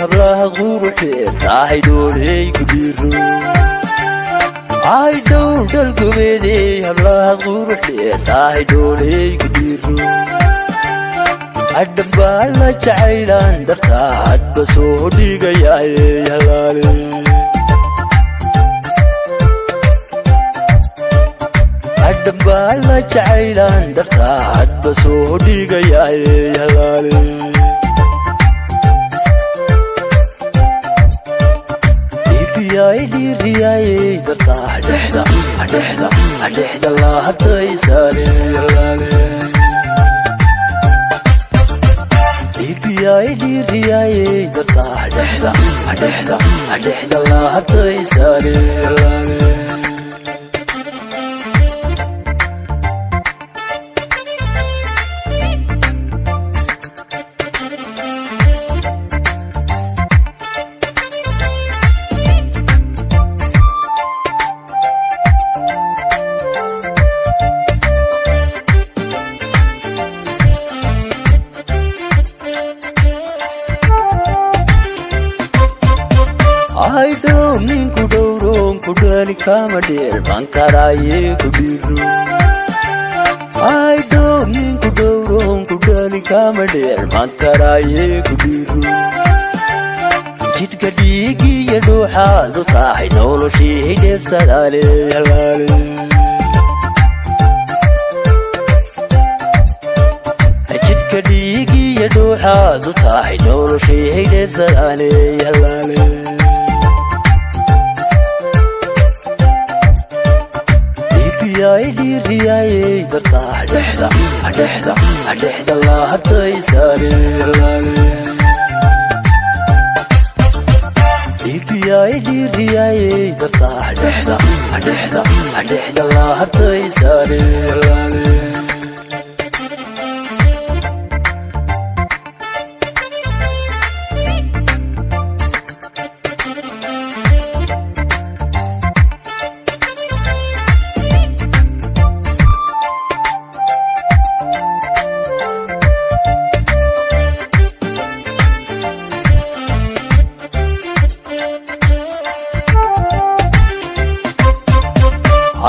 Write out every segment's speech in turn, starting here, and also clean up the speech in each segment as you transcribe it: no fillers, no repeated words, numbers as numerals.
hablaha quruxeed tahay dhooley ku dhiiro ay dhowr dalgobeedey hablaha quruxeed tahay dhooley ku dhiiro adhambaa la jacaylaan dartaa hadba soo dhigayaaye halaale adhambaa la jacaylaan dartaa hadba soo dhigayaaye halaale dhiriyaaye dartaa dhexda lahabtaysaale halaale dhiriyaaye dartaa dhexda lahabtaysaale halaale I don't need to do wrong, could any come a dear, Bankaraye could be rude. I don't need to do wrong, could any come a dear, Bankaraye could be rude. Chitkadigi, you do have the tie, no, she lives at Ale. Chitkadigi, you do have the tie, no, she lives at Ale. dhiriyaaye dartaa dhexda lahabtaysaale halaale dhiriyaaye dartaa dhexda lahabtaysaale halaale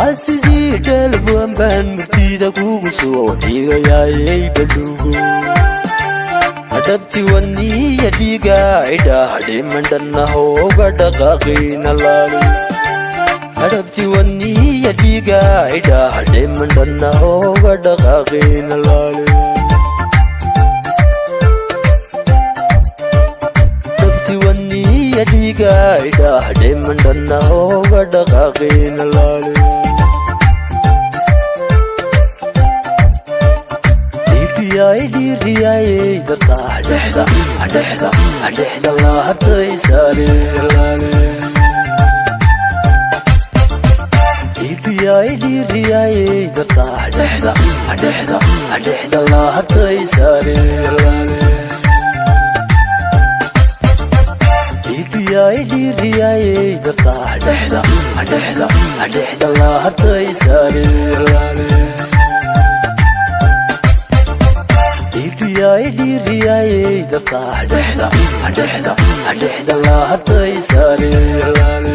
asidii dhalbuan baan murtida kugu soo dhigayaayey balugo adhabti wadniya dhiiga idhaadhe mandhanahooga dhaqaaqina laale adhabti wadniya dhiiga idhaadhe mandhanahooga dhaqaaqina laale adhabti wadniya dhiiga idhaadhe mandhanahooga dhaqaaqina laale dhiriyaaye dartaa dhexda lahabtaysaale halaale dhiriyaaye dartaa dhexda lahabtaysaale halaale dhiriyaaye dartaa dhexda lahabtaysaale halaale dhiriyaaye dartaa dhexda lahabtaysaale halaale